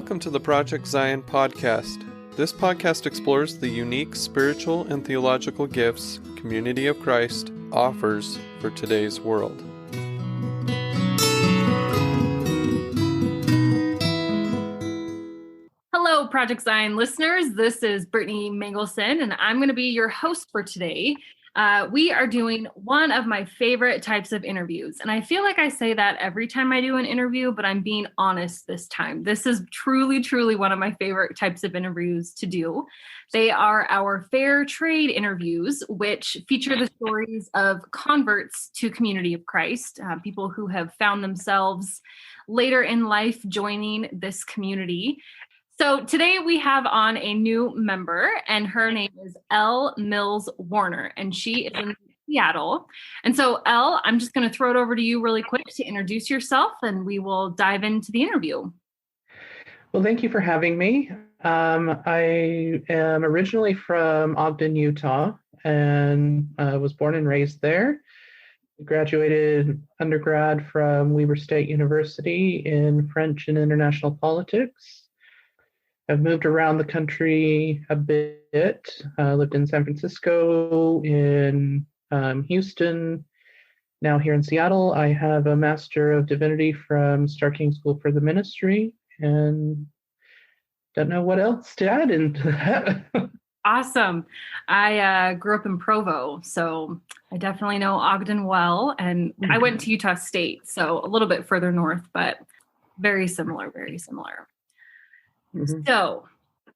Welcome to the Project Zion podcast. This podcast explores the unique spiritual and theological gifts Community of Christ offers for today's world. Hello, Project Zion listeners. This is Brittany Mangelson, and I'm going to be your host for today. We are doing one of my favorite types of interviews, and I feel like I say that every time I do an interview, but I'm being honest this time. This is truly one of my favorite types of interviews to do. They are our fair trade interviews, which feature the stories of converts to Community of Christ, people who have found themselves later in life joining this community. So today we have on a new member, and her name is Elle Mills-Warner, and she is in Seattle. And so, Elle, I'm just going to throw it over to you really quick to introduce yourself, and we will dive into the interview. Well, thank you for having me. I am originally from Ogden, Utah, and was born and raised there. Graduated undergrad from Weber State University in French and International Politics. I've moved around the country a bit. Lived in San Francisco, in Houston, now here in Seattle. I have a Master of Divinity from Starr King School for the Ministry, and don't know what else to add into that. Awesome. I grew up in Provo, so I definitely know Ogden well, and I went to Utah State, so a little bit further north, but very similar. Mm-hmm. So,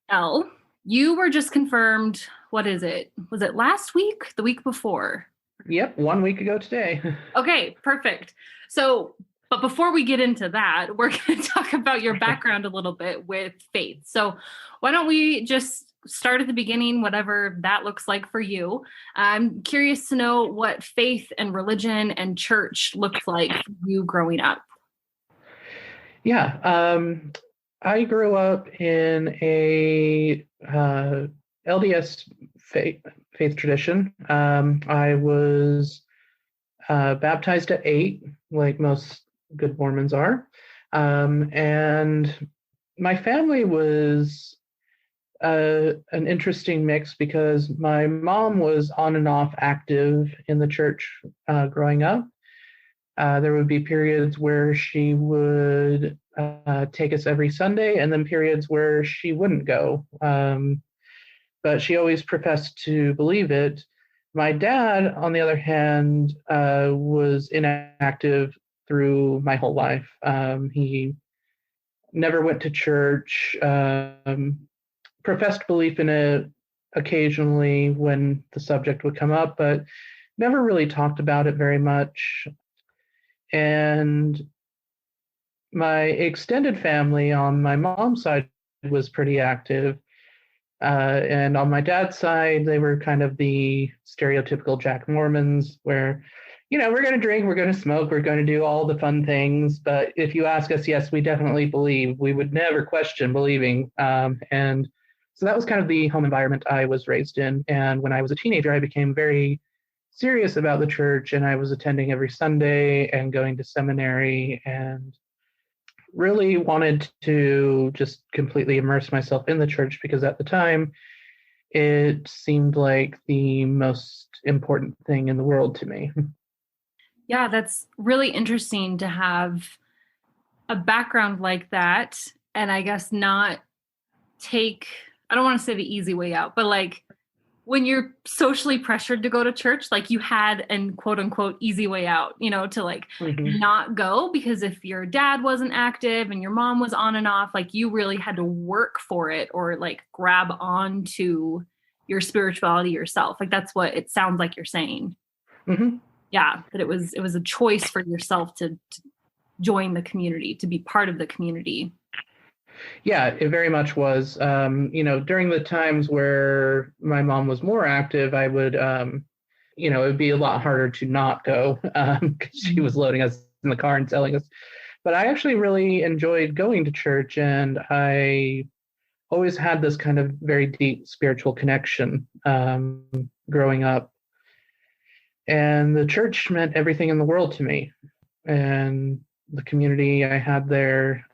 Elle, you were just confirmed, what is it? Was it last week? The week before? Yep, 1 week ago today. Okay, perfect. So, but before we get into that, we're going to talk about your background a little bit with faith. So why don't we just start at the beginning, whatever that looks like for you. I'm curious to know what faith and religion and church looked like for you growing up. Yeah, I grew up in a LDS faith tradition. I was baptized at 8, like most good Mormons are. And my family was an interesting mix because my mom was on and off active in the church growing up. There would be periods where she would take us every Sunday, and then periods where she wouldn't go. But she always professed to believe it. My dad, on the other hand, was inactive through my whole life. He never went to church, professed belief in it occasionally when the subject would come up, but never really talked about it very much. And my extended family on my mom's side was pretty active. And on my dad's side, they were kind of the stereotypical Jack Mormons where, we're going to drink, we're going to smoke, we're going to do all the fun things. But if you ask us, yes, we definitely believe. We would never question believing. And so that was kind of the home environment I was raised in. And when I was a teenager, I became very serious about the church, and I was attending every Sunday and going to seminary and really wanted to just completely immerse myself in the church because at the time it seemed like the most important thing in the world to me. Yeah, that's really interesting to have a background like that, and I guess not take, I don't want to say the easy way out, but like when you're socially pressured to go to church, like you had an quote unquote easy way out, to like not go, because if your dad wasn't active and your mom was on and off, like you really had to work for it or like grab onto your spirituality yourself. Like that's what it sounds like you're saying. Mm-hmm. Yeah, that it was a choice for yourself to join the community, to be part of the community. Yeah, it very much was. During the times where my mom was more active, I would, it would be a lot harder to not go because she was loading us in the car and telling us. But I actually really enjoyed going to church, and I always had this kind of very deep spiritual connection growing up. And the church meant everything in the world to me, and the community I had there.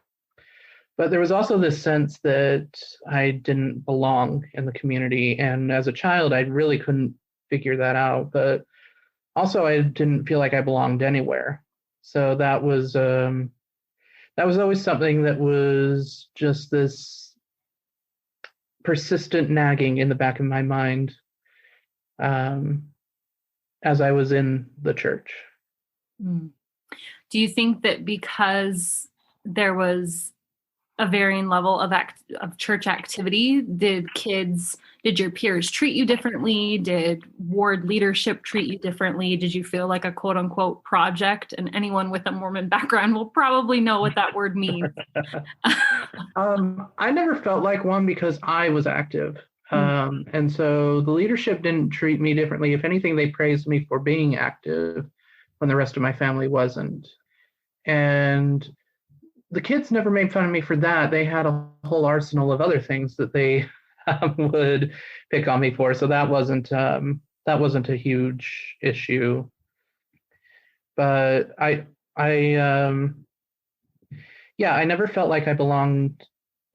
But there was also this sense that I didn't belong in the community. And as a child, I really couldn't figure that out. But also, I didn't feel like I belonged anywhere. So that was always something that was just this persistent nagging in the back of my mind as I was in the church. Do you think that because there was a varying level of church activity, did your peers treat you differently? Did ward leadership treat you differently? Did you feel like a quote unquote project? And anyone with a Mormon background will probably know what that word means. I never felt like one because I was active. And so the leadership didn't treat me differently. If anything, they praised me for being active when the rest of my family wasn't. And the kids never made fun of me for that. They had a whole arsenal of other things that they would pick on me for. So that wasn't a huge issue. But I never felt like I belonged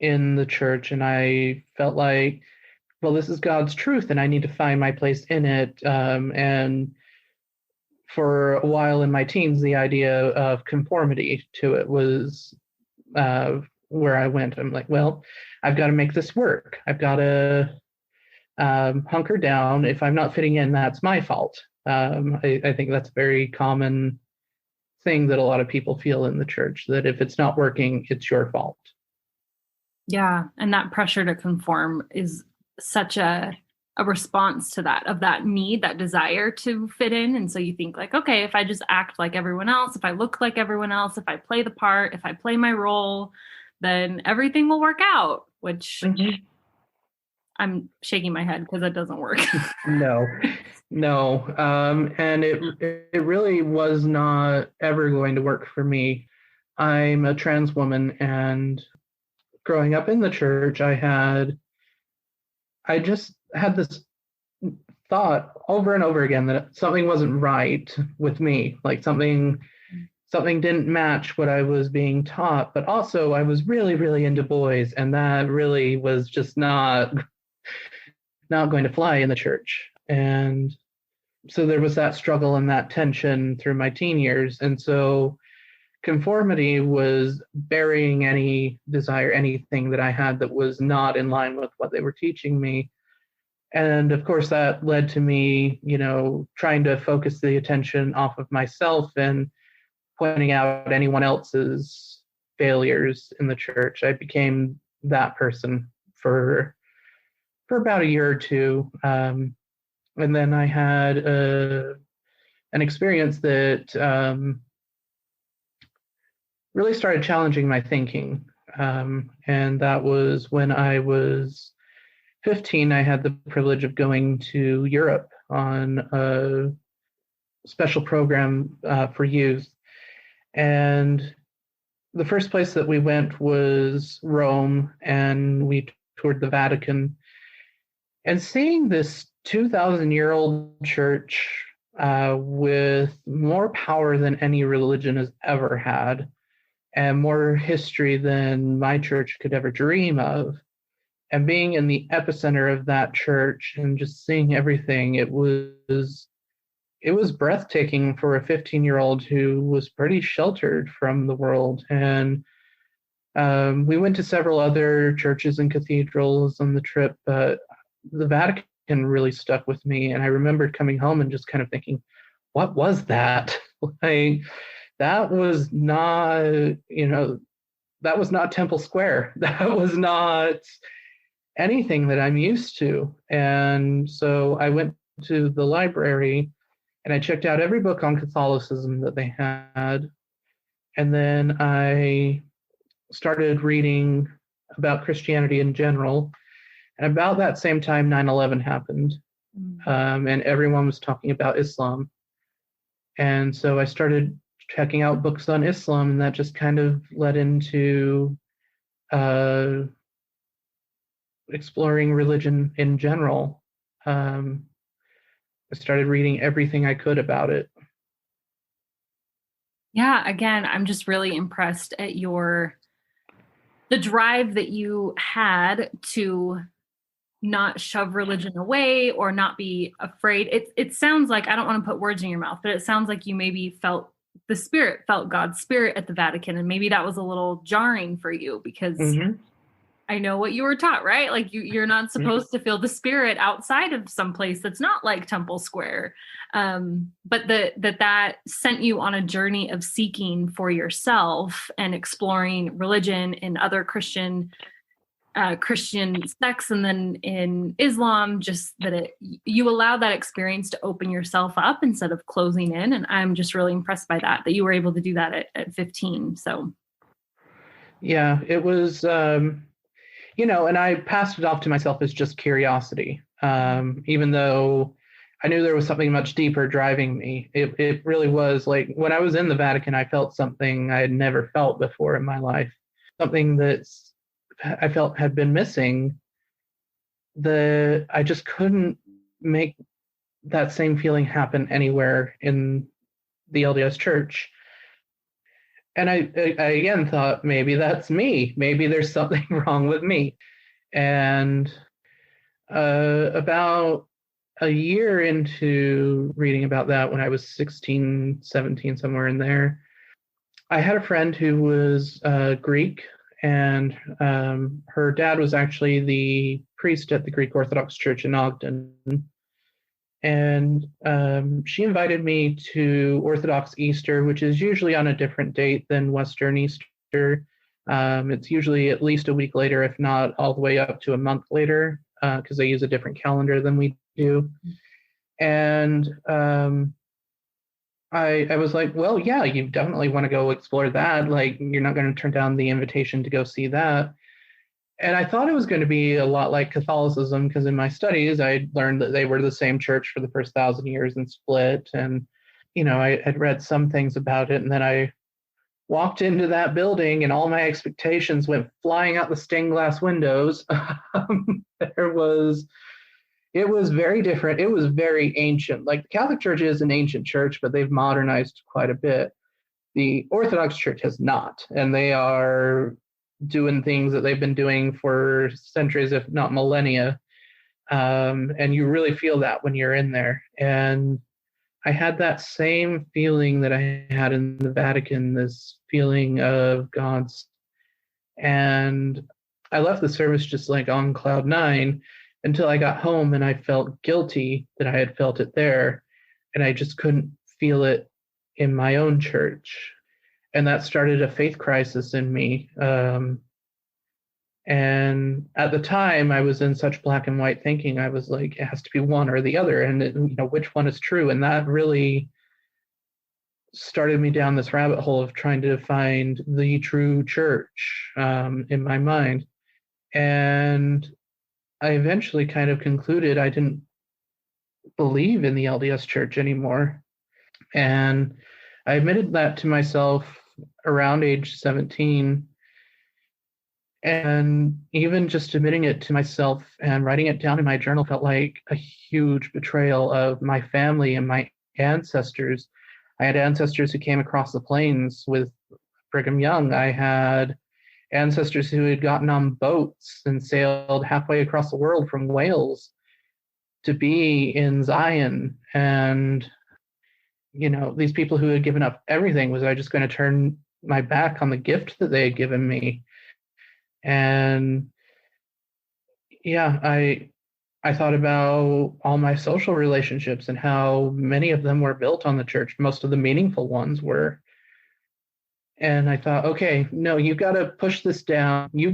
in the church, and I felt like, well, this is God's truth, and I need to find my place in it. And for a while in my teens, the idea of conformity to it was where I went. I'm like, well, I've got to make this work. I've got to hunker down. If I'm not fitting in, that's my fault. I think that's a very common thing that a lot of people feel in the church, that if it's not working, it's your fault. Yeah. And that pressure to conform is such a response to that, of that need, that desire to fit in. And so you think like, okay, if I just act like everyone else, if I look like everyone else, if I play the part, if I play my role, then everything will work out, which I'm shaking my head because it doesn't work. No. And it really was not ever going to work for me. I'm a trans woman, and growing up in the church, I just had this thought over and over again that something wasn't right with me, like something didn't match what I was being taught. But also I was really, really into boys, and that really was just not going to fly in the church. And so there was that struggle and that tension through my teen years. And so conformity was burying any desire, anything that I had that was not in line with what they were teaching me. And of course, that led to me, trying to focus the attention off of myself and pointing out anyone else's failures in the church. I became that person for about a year or two. And then I had an experience that really started challenging my thinking. And that was when I was 15. I had the privilege of going to Europe on a special program for youth. And the first place that we went was Rome, and we toured the Vatican. And seeing this 2,000-year-old church with more power than any religion has ever had, and more history than my church could ever dream of, and being in the epicenter of that church and just seeing everything, it was breathtaking for a 15-year-old who was pretty sheltered from the world. And we went to several other churches and cathedrals on the trip, but the Vatican really stuck with me. And I remembered coming home and just kind of thinking, what was that? Like, that was not, that was not Temple Square. That was not anything that I'm used to. And so I went to the library and I checked out every book on Catholicism that they had. And then I started reading about Christianity in general. And about that same time, 9/11 happened. And everyone was talking about Islam. And so I started checking out books on Islam, and that just kind of led into exploring religion in general. I started reading everything I could about it. Yeah, again, I'm just really impressed at your the drive that you had to not shove religion away or not be afraid. It sounds like, I don't want to put words in your mouth, but it sounds like you maybe felt God's spirit at the Vatican. And maybe that was a little jarring for you because I know what you were taught, right? Like you're not supposed to feel the spirit outside of some place that's not like Temple Square. But that sent you on a journey of seeking for yourself and exploring religion and other Christian sects, and then in Islam, just that you allowed that experience to open yourself up instead of closing in. And I'm just really impressed by that you were able to do that at 15. So yeah, it was, and I passed it off to myself as just curiosity. Even though I knew there was something much deeper driving me, it really was like when I was in the Vatican, I felt something I had never felt before in my life, something that's I felt had been missing. I just couldn't make that same feeling happen anywhere in the LDS Church. And I again thought, maybe that's me. Maybe there's something wrong with me. And about a year into reading about that, when I was 16, 17, somewhere in there, I had a friend who was Greek, and her dad was actually the priest at the Greek Orthodox Church in Ogden. And she invited me to Orthodox Easter, which is usually on a different date than Western Easter. It's usually at least a week later, if not all the way up to a month later, because they use a different calendar than we do. And I was like, well, yeah, you definitely want to go explore that. Like, you're not going to turn down the invitation to go see that. And I thought it was going to be a lot like Catholicism, because in my studies, I learned that they were the same church for the first 1,000 years and split. And, I had read some things about it. And then I walked into that building and all my expectations went flying out the stained glass windows. It was very different. It was very ancient. Like, the Catholic Church is an ancient church, but they've modernized quite a bit. The Orthodox Church has not, and they are doing things that they've been doing for centuries, if not millennia. And you really feel that when you're in there. And I had that same feeling that I had in the Vatican, this feeling of God's. And I left the service just like on cloud nine until I got home, and I felt guilty that I had felt it there. And I just couldn't feel it in my own church. And that started a faith crisis in me. And at the time, I was in such black and white thinking. I was like, it has to be one or the other, and which one is true? And that really started me down this rabbit hole of trying to find the true church in my mind. And I eventually kind of concluded I didn't believe in the LDS Church anymore. And I admitted that to myself around age 17. And even just admitting it to myself and writing it down in my journal felt like a huge betrayal of my family and my ancestors. I had ancestors who came across the plains with Brigham Young. I had ancestors who had gotten on boats and sailed halfway across the world from Wales to be in Zion. And, these people who had given up everything, was I just going to turn my back on the gift that they had given me? And yeah, I thought about all my social relationships and how many of them were built on the church. Most of the meaningful ones were. And I thought, okay, no, you've got to push this down. You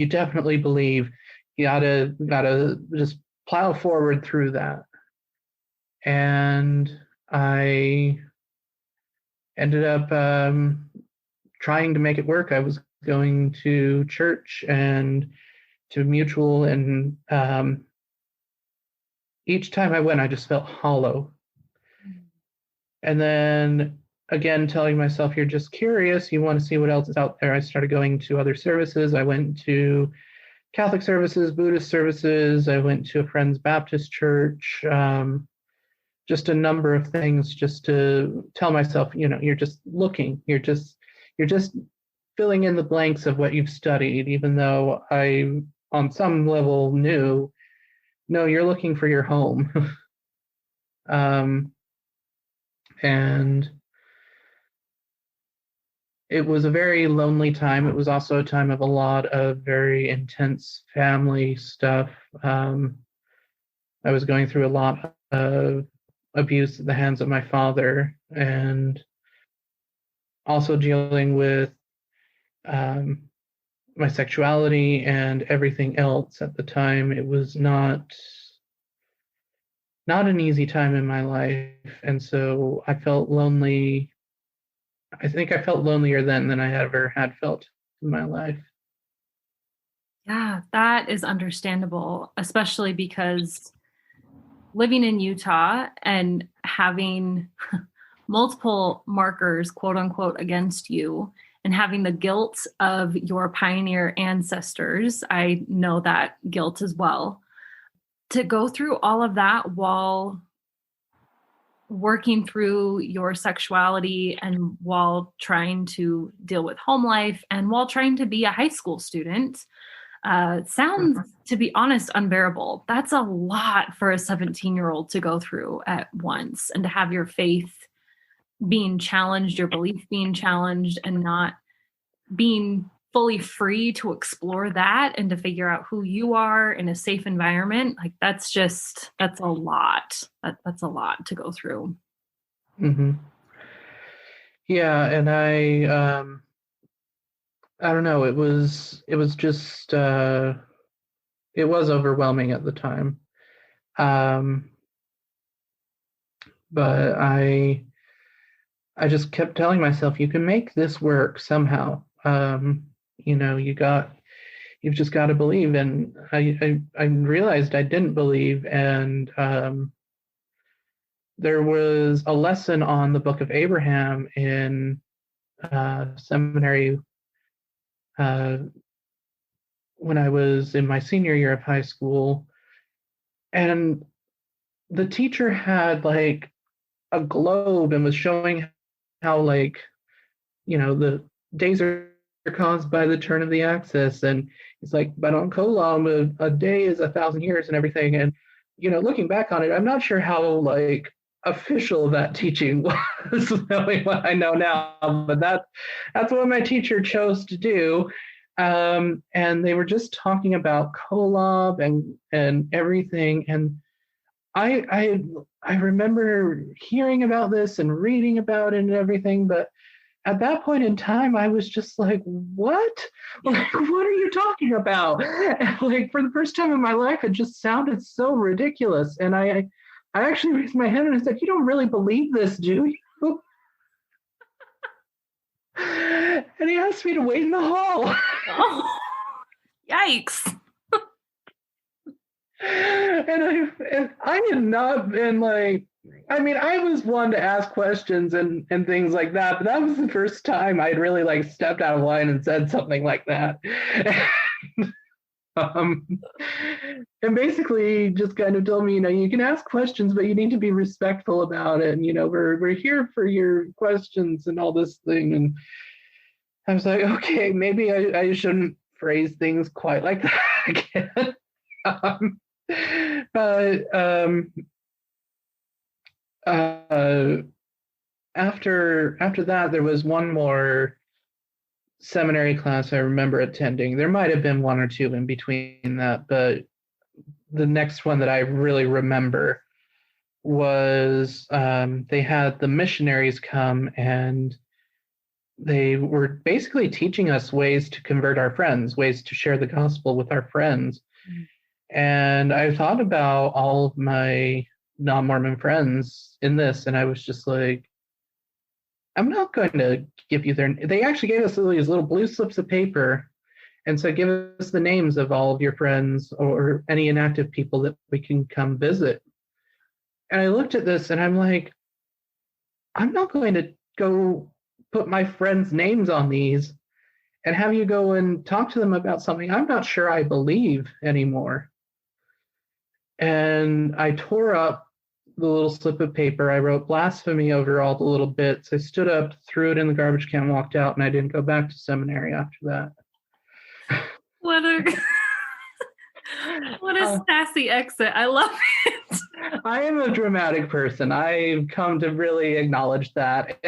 definitely believe. You gotta just plow forward through that. And I ended up trying to make it work. I was going to church and to Mutual, and each time I went, I just felt hollow. And then again, telling myself, you're just curious, you want to see what else is out there. I started going to other services. I went to Catholic services, Buddhist services. I went to a friend's Baptist church. Just a number of things, just to tell myself, you're just looking. You're just filling in the blanks of what you've studied, even though I, on some level, knew, no, you're looking for your home. And it was a very lonely time. It was also a time of a lot of very intense family stuff. I was going through a lot of abuse at the hands of my father, and also dealing with my sexuality and everything else at the time. It was not an easy time in my life, and so I felt lonely. I think I felt lonelier then than I ever had felt in my life. Yeah, that is understandable, especially because living in Utah and having multiple markers, quote unquote, against you, and having the guilt of your pioneer ancestors. I know that guilt as well. To go through all of that while working through your sexuality and while trying to deal with home life and while trying to be a high school student sounds, to be honest, unbearable. That's a lot for a 17-year-old to go through at once, and to have your faith being challenged, your belief being challenged, and not being fully free to explore that and to figure out who you are in a safe environment. Like that's a lot. That's a lot to go through. Mm-hmm. Yeah, and I don't know, it was just it was overwhelming at the time. But I just kept telling myself, you can make this work somehow. You've just got to believe. And I realized I didn't believe. And there was a lesson on the Book of Abraham in seminary when I was in my senior year of high school. And the teacher had like a globe and was showing how the days are caused by the turn of the axis, and it's like, but on Kolam a day is 1,000 years and everything. And looking back on it, I'm not sure how official that teaching was, knowing what I know now, but that's what my teacher chose to do. And they were just talking about Kolob and everything, and I remember hearing about this and reading about it and everything, but at that point in time, I was just like, what? Like, what are you talking about? And for the first time in my life, it just sounded so ridiculous. And I actually raised my hand and I said, you don't really believe this, do you? And he asked me to wait in the hall. Oh, yikes. And I had not been I was one to ask questions and things like that, but that was the first time I'd really stepped out of line and said something like that. And basically just kind of told me, you can ask questions, but you need to be respectful about it. And, we're here for your questions and all this thing. And I was like, okay, maybe I shouldn't phrase things quite like that again. But after that, there was one more seminary class I remember attending. There might have been one or two in between that, but the next one that I really remember was they had the missionaries come, and they were basically teaching us ways to convert our friends, ways to share the gospel with our friends. Mm-hmm. And I thought about all of my non-Mormon friends in this, and I was just like, I'm not going to give you they actually gave us these little blue slips of paper and said, give us the names of all of your friends or any inactive people that we can come visit. And I looked at this and I'm like, I'm not going to go put my friends' names on these and have you go and talk to them about something I'm not sure I believe anymore. And I tore up the little slip of paper. I wrote blasphemy over all the little bits. I stood up, threw it in the garbage can, walked out, and I didn't go back to seminary after that. What a what a sassy exit. I love it. I am a dramatic person. I've come to really acknowledge that.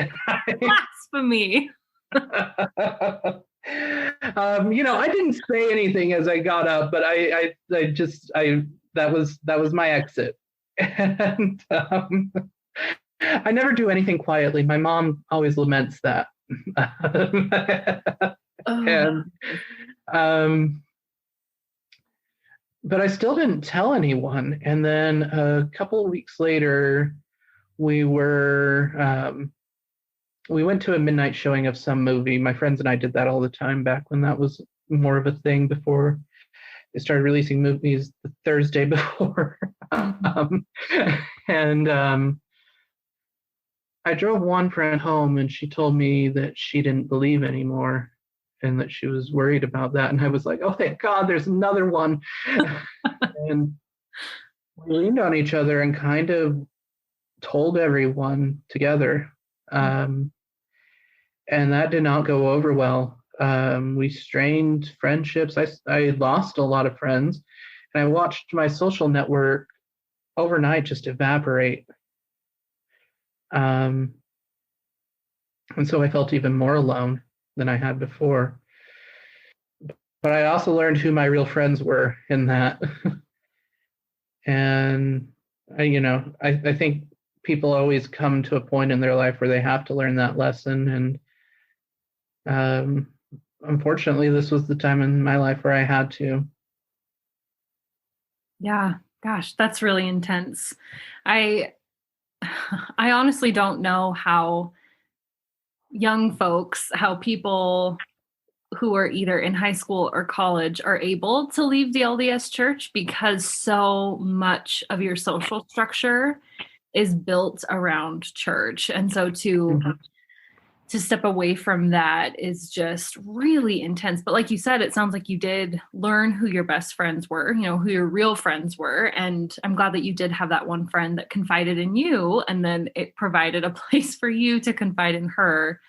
Blasphemy. I didn't say anything as I got up, but I that was my exit. And I never do anything quietly. My mom always laments that. But I still didn't tell anyone. And then a couple of weeks later, we went to a midnight showing of some movie. My friends and I did that all the time back when that was more of a thing, before they started releasing movies the Thursday before. I drove one friend home, and she told me that she didn't believe anymore and that she was worried about that. And I was like, oh, thank God, there's another one. And we leaned on each other and kind of told everyone together. And that did not go over well. We strained friendships. I lost a lot of friends, and I watched my social network overnight just evaporate. And so I felt even more alone than I had before. But I also learned who my real friends were in that. And I think people always come to a point in their life where they have to learn that lesson. And unfortunately, this was the time in my life where I had to. Yeah, gosh, that's really intense. I honestly don't know how young folks, how people who are either in high school or college are able to leave the LDS church, because so much of your social structure is built around church. And so to step away from that is just really intense. But like you said, it sounds like you did learn who your best friends were, who your real friends were. And I'm glad that you did have that one friend that confided in you, and then it provided a place for you to confide in her,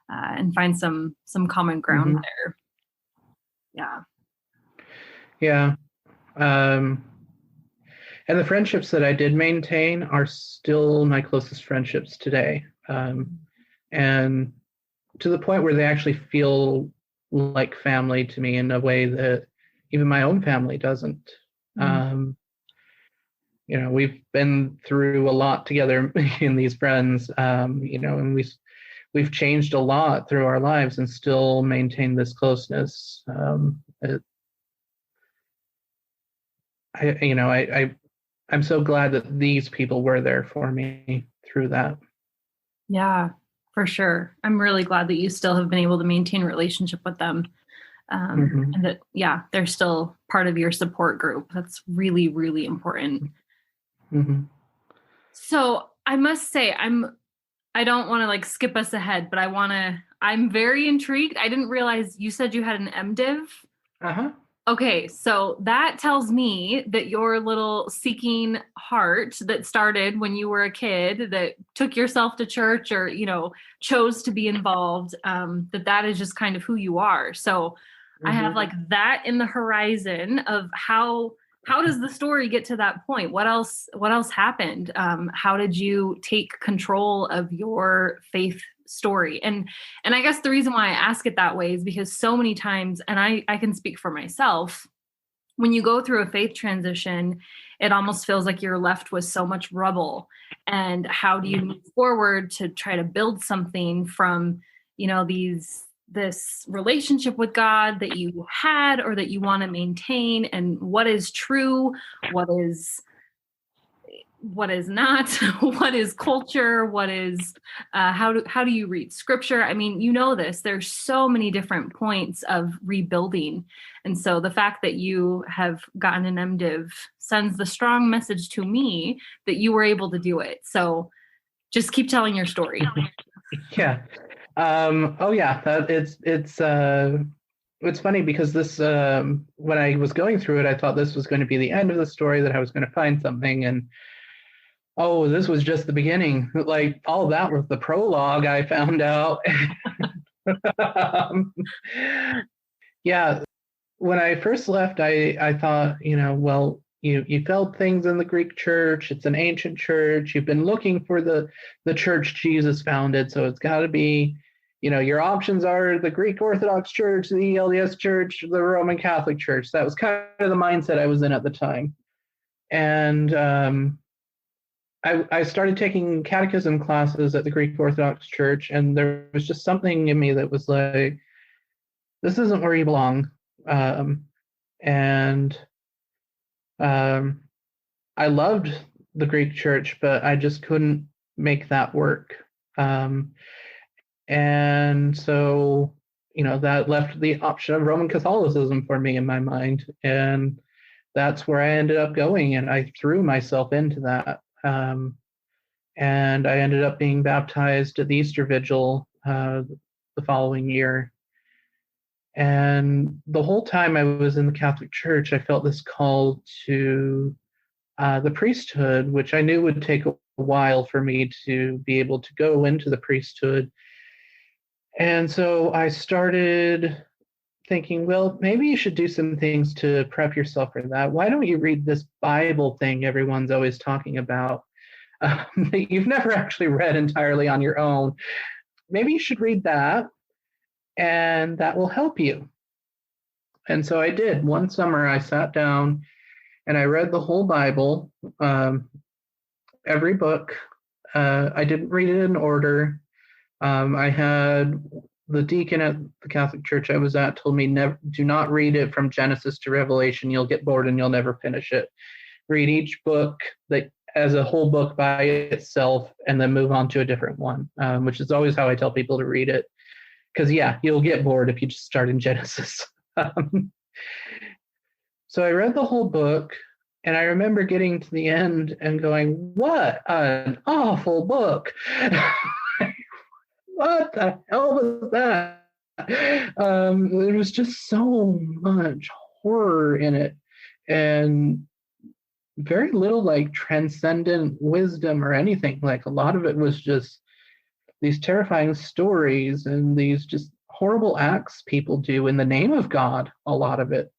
and find some common ground there. Yeah. Yeah. And the friendships that I did maintain are still my closest friendships today. And to the point where they actually feel like family to me in a way that even my own family doesn't. We've been through a lot together in these friends, and we've changed a lot through our lives and still maintain this closeness. I'm so glad that these people were there for me through that. Yeah, for sure. I'm really glad that you still have been able to maintain a relationship with them. And that, they're still part of your support group. That's really, really important. So I must say, I don't want to skip us ahead, but I'm very intrigued. I didn't realize you said you had an MDiv. Okay, so that tells me that your little seeking heart that started when you were a kid, that took yourself to church or, chose to be involved, that is just kind of who you are. So I have that in the horizon of how does the story get to that point? What else happened? How did you take control of your faith story? And I guess the reason why I ask it that way is because so many times, and I can speak for myself, when you go through a faith transition, it almost feels like you're left with so much rubble. And how do you move forward to try to build something from, this relationship with God that you had or that you want to maintain, and what is true, what is not, what is culture, what is, how do you read scripture? I mean, this, there's so many different points of rebuilding. And so the fact that you have gotten an MDiv sends the strong message to me that you were able to do it. So just keep telling your story. Yeah. It's funny because this, when I was going through it, I thought this was going to be the end of the story, that I was going to find something. And Oh, this was just the beginning. Like, all that was the prologue, I found out. Yeah, when I first left, I thought, well, you felt things in the Greek church. It's an ancient church. You've been looking for the church Jesus founded, so it's got to be, your options are the Greek Orthodox Church, the LDS Church, the Roman Catholic Church. That was kind of the mindset I was in at the time. And I started taking catechism classes at the Greek Orthodox Church, and there was just something in me that was like, this isn't where you belong. And I loved the Greek church, but I just couldn't make that work. And so, that left the option of Roman Catholicism for me in my mind. And that's where I ended up going. And I threw myself into that. And I ended up being baptized at the Easter Vigil the following year. And the whole time I was in the Catholic Church, I felt this call to the priesthood, which I knew would take a while for me to be able to go into the priesthood. And so I started thinking, well, maybe you should do some things to prep yourself for that. Why don't you read this Bible thing everyone's always talking about that you've never actually read entirely on your own? Maybe you should read that, and that will help you. And so I did. One summer, I sat down and I read the whole Bible, every book. I didn't read it in order. I had the deacon at the Catholic Church I was at told me, do not read it from Genesis to Revelation. You'll get bored and you'll never finish it. Read each book as a whole book by itself and then move on to a different one, which is always how I tell people to read it. Because, you'll get bored if you just start in Genesis. So I read the whole book, and I remember getting to the end and going, what an awful book. What the hell was that? There was just so much horror in it, and very little like transcendent wisdom or anything. Like, a lot of it was just these terrifying stories and these just horrible acts people do in the name of God, a lot of it.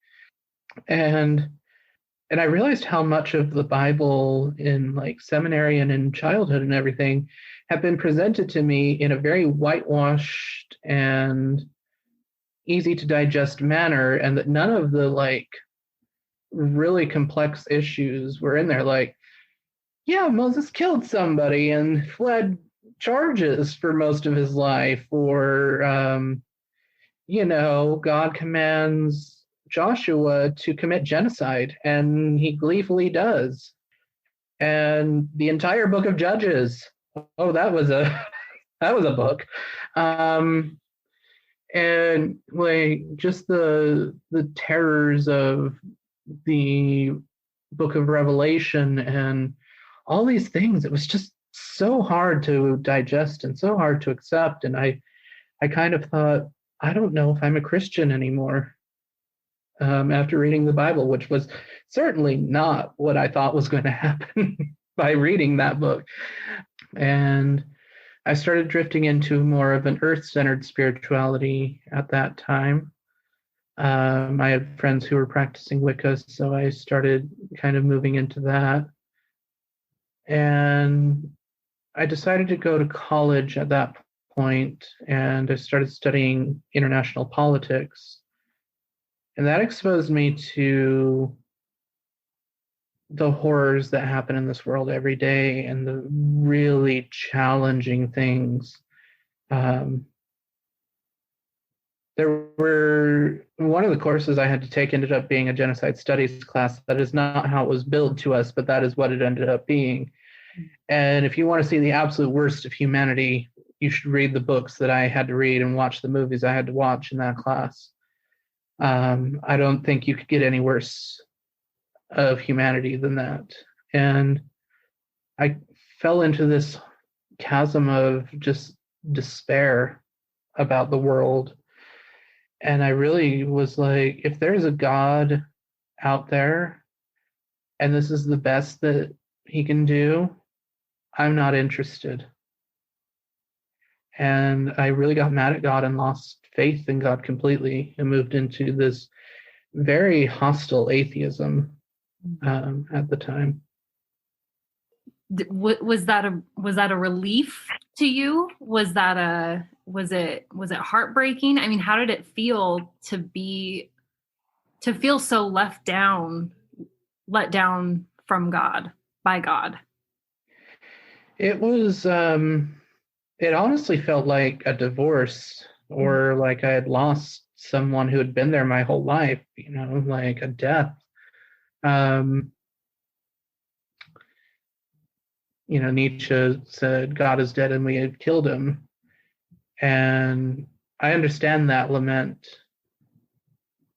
And I realized how much of the Bible in like seminary and in childhood and everything have been presented to me in a very whitewashed and easy to digest manner, and that none of the like really complex issues were in there. Like, yeah, Moses killed somebody and fled charges for most of his life, or God commands Joshua to commit genocide, and he gleefully does. And the entire book of Judges, that was a book. And like just the terrors of the book of Revelation and all these things, it was just so hard to digest and so hard to accept. And I kind of thought, I don't know if I'm a Christian anymore after reading the Bible, which was certainly not what I thought was going to happen by reading that book. And I started drifting into more of an earth-centered spirituality at that time. I had friends who were practicing Wicca, so I started kind of moving into that. And I decided to go to college at that point, and I started studying international politics. And that exposed me to the horrors that happen in this world every day and the really challenging things. There were one of the courses I had to take ended up being a genocide studies class. That is not how it was billed to us, but that is what it ended up being. And if you want to see the absolute worst of humanity, you should read the books that I had to read and watch the movies I had to watch in that class. I don't think you could get any worse of humanity than that. And I fell into this chasm of just despair about the world. And I really was like, if there's a God out there and this is the best that he can do, I'm not interested. And I really got mad at God and lost faith in God completely and moved into this very hostile atheism at the time. Was that a relief to you? Was it heartbreaking? I mean, how did it feel to feel so let down from God, by God? It was it honestly felt like a divorce, or like I had lost someone who had been there my whole life, like a death. Nietzsche said, God is dead and we had killed him. And I understand that lament.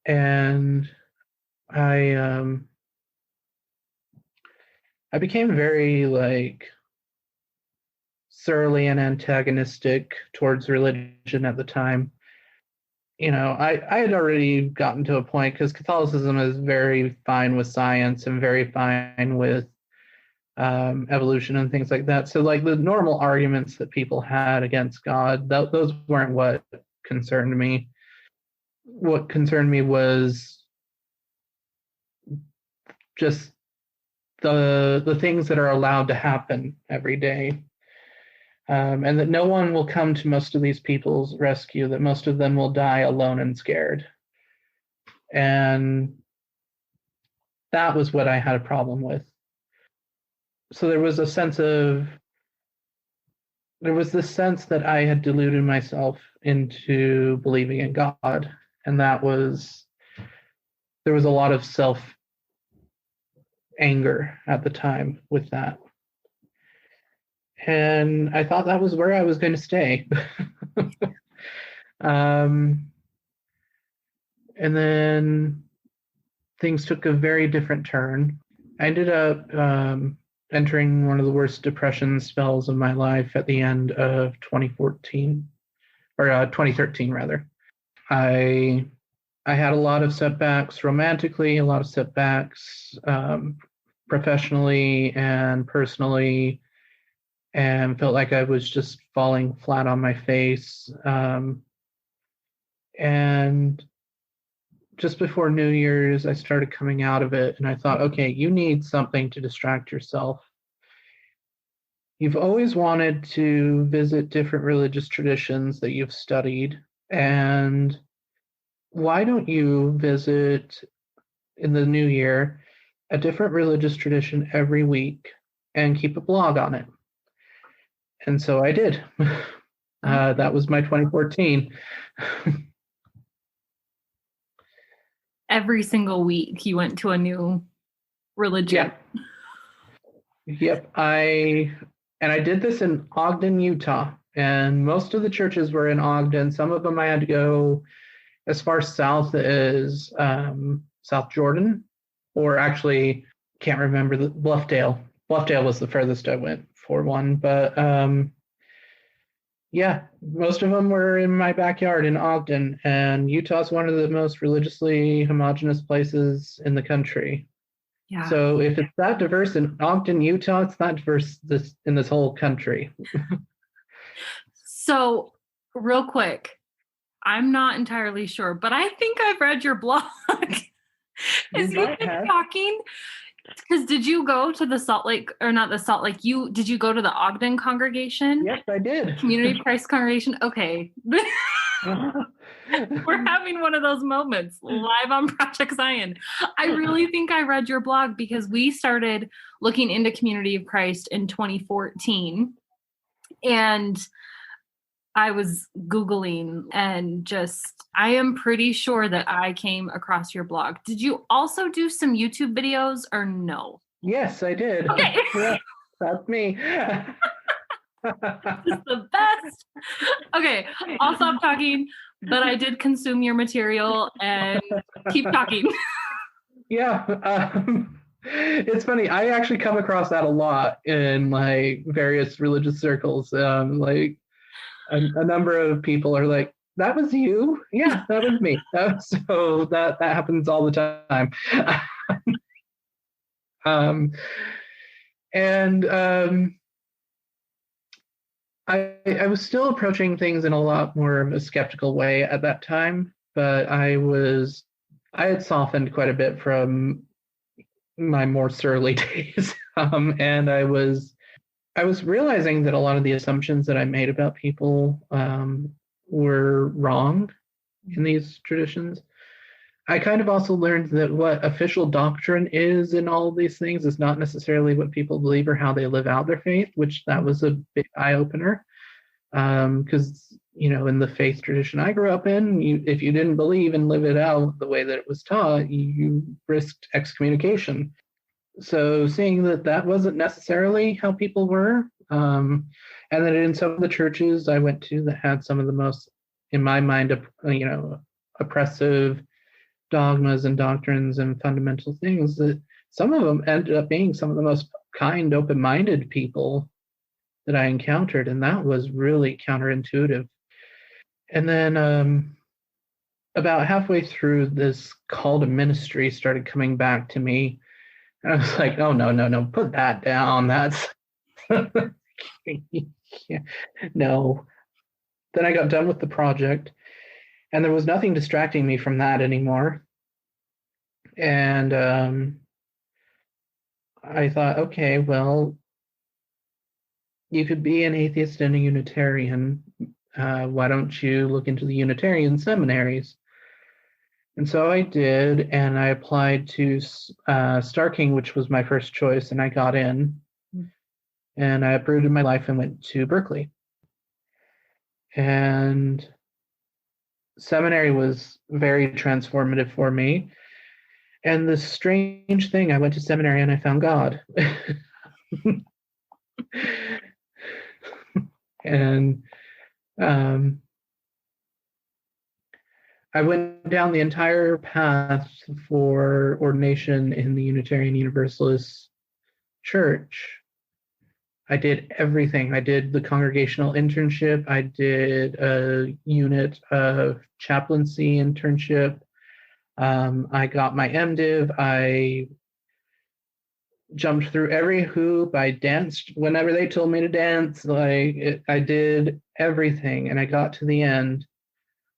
And I became very surly and antagonistic towards religion at the time. I had already gotten to a point, because Catholicism is very fine with science and very fine with evolution and things like that. So the normal arguments that people had against God, those weren't what concerned me. What concerned me was just the things that are allowed to happen every day. And that no one will come to most of these people's rescue, that most of them will die alone and scared. And that was what I had a problem with. So there was this sense that I had deluded myself into believing in God. And there was a lot of self-anger at the time with that. And I thought that was where I was going to stay. And then things took a very different turn. I ended up entering one of the worst depression spells of my life at the end of 2013 rather. I had a lot of setbacks romantically, a lot of setbacks professionally and personally, and felt like I was just falling flat on my face. And just before New Year's, I started coming out of it, and I thought, okay, you need something to distract yourself. You've always wanted to visit different religious traditions that you've studied, and why don't you visit in the new year a different religious tradition every week and keep a blog on it? And so I did. That was my 2014. Every single week you went to a new religion. Yep. I did this in Ogden, Utah, and most of the churches were in Ogden. Some of them I had to go as far south as South Jordan, or actually can't remember, the Bluffdale. Bluffdale was the furthest I went for one, but most of them were in my backyard in Ogden, and Utah's one of the most religiously homogenous places in the country. Yeah. So if it's that diverse in Ogden, Utah, it's not diverse in this whole country. So real quick, I'm not entirely sure, but I think I've read your blog. As you've been talking, because did you go to the Salt Lake, or not the Salt Lake, did you go to the Ogden congregation? Yes, I did. Community of Christ congregation? Okay. We're having one of those moments live on Project Zion. I really think I read your blog because we started looking into Community of Christ in 2014. And I was Googling and I am pretty sure that I came across your blog. Did you also do some YouTube videos or no? Yes, I did. Okay. Yeah, that's me. This is the best. Okay, I'll stop talking, but I did consume your material and keep talking. Yeah. It's funny. I actually come across that a lot in various religious circles. A number of people are like, that was you? Yeah, that was me. So that happens all the time. I was still approaching things in a lot more of a skeptical way at that time, but I had softened quite a bit from my more surly days. And I was realizing that a lot of the assumptions that I made about people were wrong in these traditions. I kind of also learned that what official doctrine is in all of these things is not necessarily what people believe or how they live out their faith, which that was a big eye-opener. Because, in the faith tradition I grew up in, if you didn't believe and live it out the way that it was taught, you risked excommunication. So seeing that wasn't necessarily how people were, and that in some of the churches I went to that had some of the most, in my mind, oppressive dogmas and doctrines and fundamental things, that some of them ended up being some of the most kind, open-minded people that I encountered, and that was really counterintuitive. And then about halfway through, this call to ministry started coming back to me, and I was like, oh, no, put that down. That's yeah. No. Then I got done with the project, and there was nothing distracting me from that anymore. And I thought, okay, well, you could be an atheist and a Unitarian. Why don't you look into the Unitarian seminaries? And so I did, and I applied to Starking, which was my first choice, and I got in. And I uprooted my life and went to Berkeley. And seminary was very transformative for me. And the strange thing, I went to seminary and I found God. And I went down the entire path for ordination in the Unitarian Universalist Church. I did everything. I did the congregational internship. I did a unit of chaplaincy internship. I got my MDiv. I jumped through every hoop. I danced whenever they told me to dance. I did everything, and I got to the end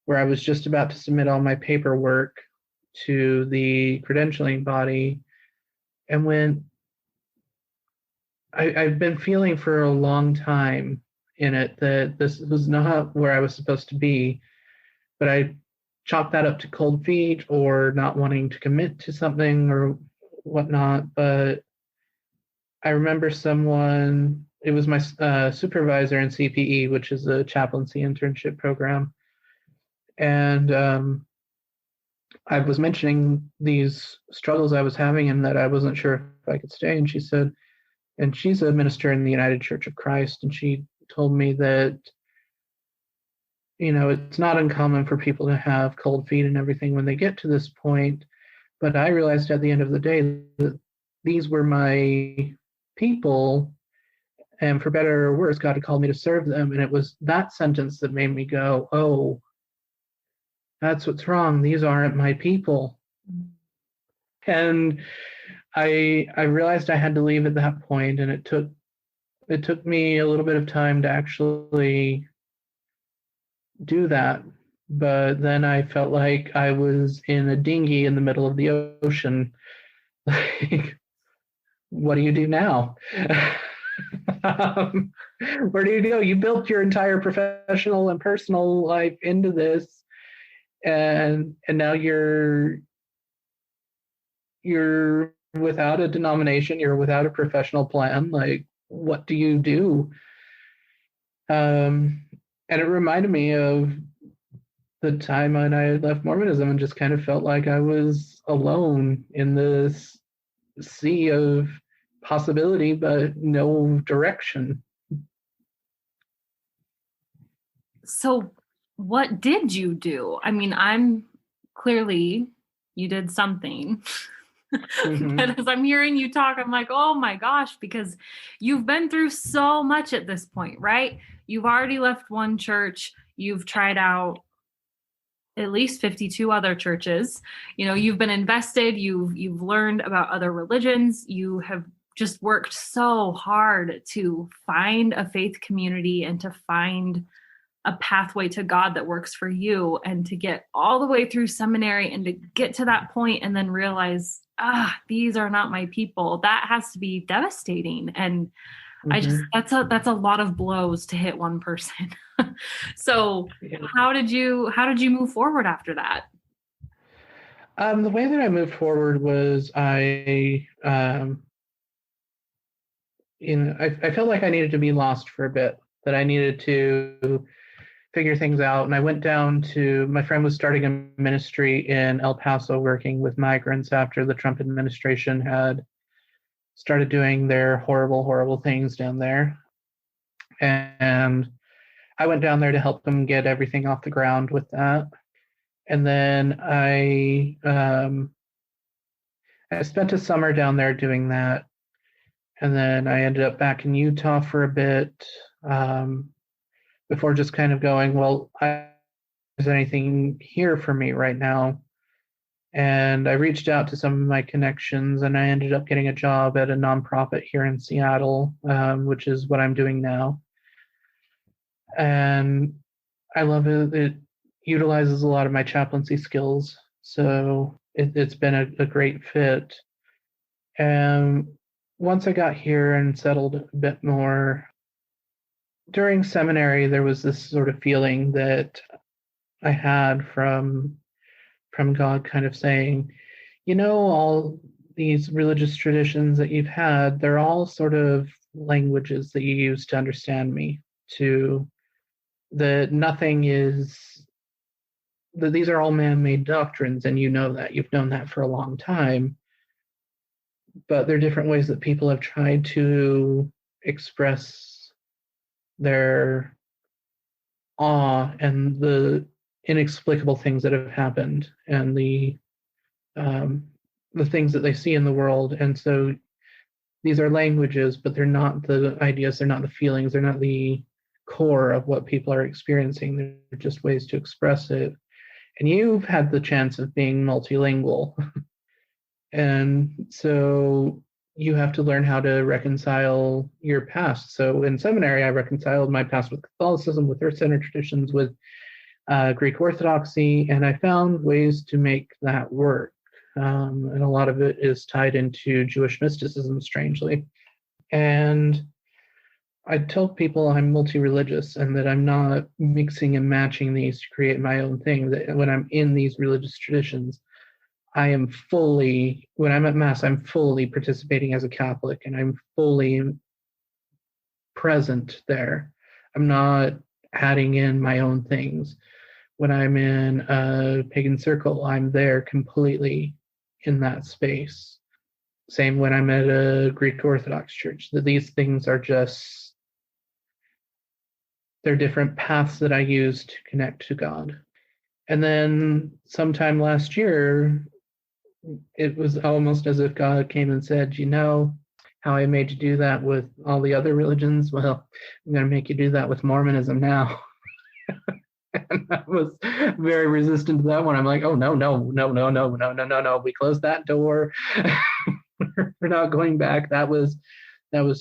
where I was just about to submit all my paperwork to the credentialing body, and when I've been feeling for a long time in it that this was not where I was supposed to be, but I chalk that up to cold feet or not wanting to commit to something or whatnot. But I remember someone, it was my supervisor in CPE, which is a chaplaincy internship program. And I was mentioning these struggles I was having and that I wasn't sure if I could stay. And she said, and she's a minister in the United Church of Christ, and she told me that, it's not uncommon for people to have cold feet and everything when they get to this point. But I realized at the end of the day that these were my people, and for better or worse, God had called me to serve them. And it was that sentence that made me go, oh, that's what's wrong. These aren't my people. And I realized I had to leave at that point, and it took me a little bit of time to actually do that. But then I felt like I was in a dinghy in the middle of the ocean. Like, what do you do now? Where do you go? You built your entire professional and personal life into this, and now you're without a denomination, you're without a professional plan. Like, what do you do? And it reminded me of the time when I had left Mormonism and just kind of felt like I was alone in this sea of possibility, but no direction. So what did you do? I mean, clearly you did something. Mm-hmm. But as I'm hearing you talk, I'm like, oh my gosh, because you've been through so much at this point, right? You've already left one church. You've tried out at least 52 other churches. You've been invested. You've learned about other religions. You have just worked so hard to find a faith community and to find a pathway to God that works for you, and to get all the way through seminary and to get to that point and then realize, these are not my people. That has to be devastating. And that's a lot of blows to hit one person. So how did you move forward after that? The way that I moved forward was I felt like I needed to be lost for a bit, that I needed to figure things out. And I went down to, my friend was starting a ministry in El Paso working with migrants after the Trump administration had started doing their horrible, horrible things down there. And I went down there to help them get everything off the ground with that. And then I spent a summer down there doing that. And then I ended up back in Utah for a bit, before just kind of going, well, is anything here for me right now? And I reached out to some of my connections, and I ended up getting a job at a nonprofit here in Seattle, which is what I'm doing now. And I love it. It utilizes a lot of my chaplaincy skills, so it's been a great fit. And once I got here and settled a bit more, during seminary, there was this sort of feeling that I had from God kind of saying, all these religious traditions that you've had, they're all sort of languages that you use to understand me, that these are all man-made doctrines, and you know that. You've known that for a long time. But there are different ways that people have tried to express their awe and the inexplicable things that have happened, and the things that they see in the world. And so these are languages, but they're not the ideas, they're not the feelings, they're not the core of what people are experiencing. They're just ways to express it. And you've had the chance of being multilingual. And so you have to learn how to reconcile your past. So in seminary, I reconciled my past with Catholicism, with Earth-centered traditions, with Greek Orthodoxy, and I found ways to make that work. And a lot of it is tied into Jewish mysticism, strangely. And I tell people I'm multi-religious, and that I'm not mixing and matching these to create my own thing. That when I'm in these religious traditions, when I'm at Mass, I'm fully participating as a Catholic, and I'm fully present there. I'm not adding in my own things. When I'm in a pagan circle, I'm there completely in that space. Same when I'm at a Greek Orthodox church, that these things are just, they're different paths that I use to connect to God. And then sometime last year, it was almost as if God came and said, how I made you do that with all the other religions? Well, I'm going to make you do that with Mormonism now. And I was very resistant to that one. I'm like, oh, no. We closed that door. We're not going back. That was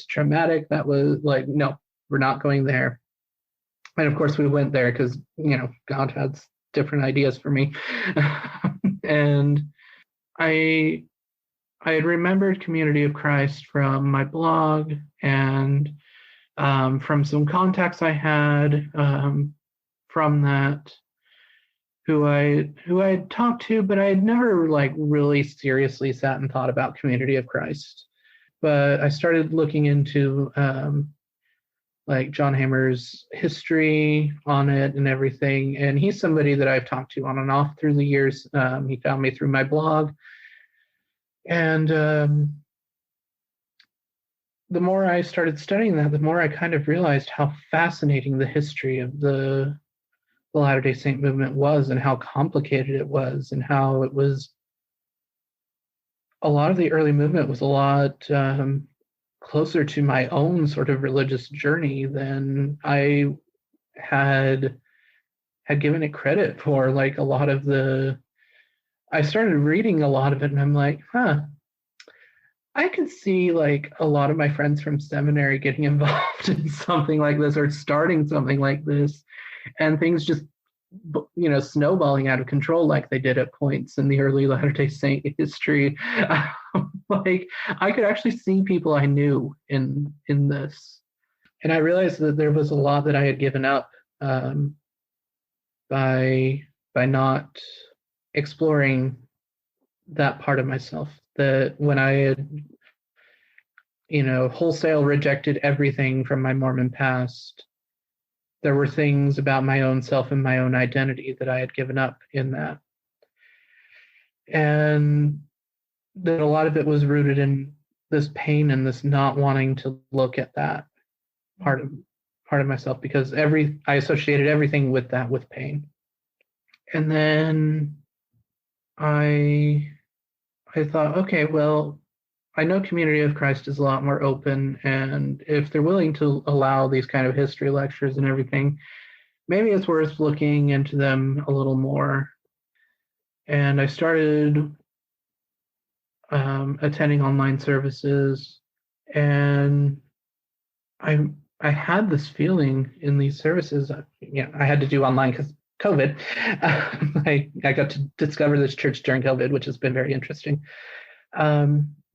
traumatic. That was like, no, we're not going there. And of course we went there because, God had different ideas for me. And I had remembered Community of Christ from my blog and from some contacts I had from that, who I had talked to, but I had never really seriously sat and thought about Community of Christ. But I started looking into John Hamer's history on it and everything. And he's somebody that I've talked to on and off through the years. He found me through my blog. And the more I started studying that, the more I kind of realized how fascinating the history of the Latter-day Saint movement was, and how complicated it was, and how it was, a lot of the early movement was a lot closer to my own sort of religious journey than I had given it credit for. A lot of I started reading a lot of it, and I'm like, I could see like a lot of my friends from seminary getting involved in something like this or starting something like this, and things just, snowballing out of control like they did at points in the early Latter-day Saint history. Like I could actually see people I knew in this, and I realized that there was a lot that I had given up by not exploring that part of myself. That when I had, wholesale rejected everything from my Mormon past, there were things about my own self and my own identity that I had given up in that. And that a lot of it was rooted in this pain and this not wanting to look at that part of myself, because I associated everything with that, with pain. And then I thought, okay, well, I know Community of Christ is a lot more open, and if they're willing to allow these kind of history lectures and everything, maybe it's worth looking into them a little more. And I started attending online services, and I had this feeling in these services. I had to do online because COVID. I got to discover this church during COVID, which has been very interesting.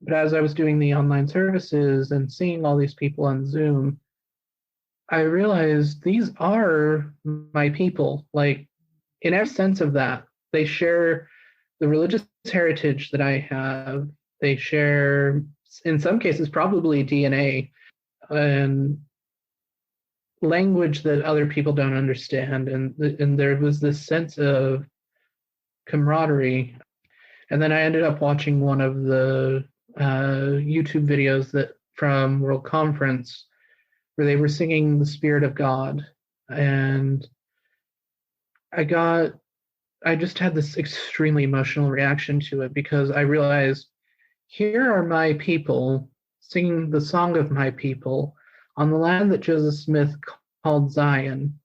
But as I was doing the online services and seeing all these people on Zoom, I realized these are my people. Like, in every sense of that, they share the religious heritage that I have. They share, in some cases, probably DNA and language that other people don't understand. And there was this sense of camaraderie. And then I ended up watching one of the YouTube videos from World Conference, where they were singing "The Spirit of God," and I just had this extremely emotional reaction to it, because I realized here are my people singing the song of my people on the land that Joseph Smith called Zion,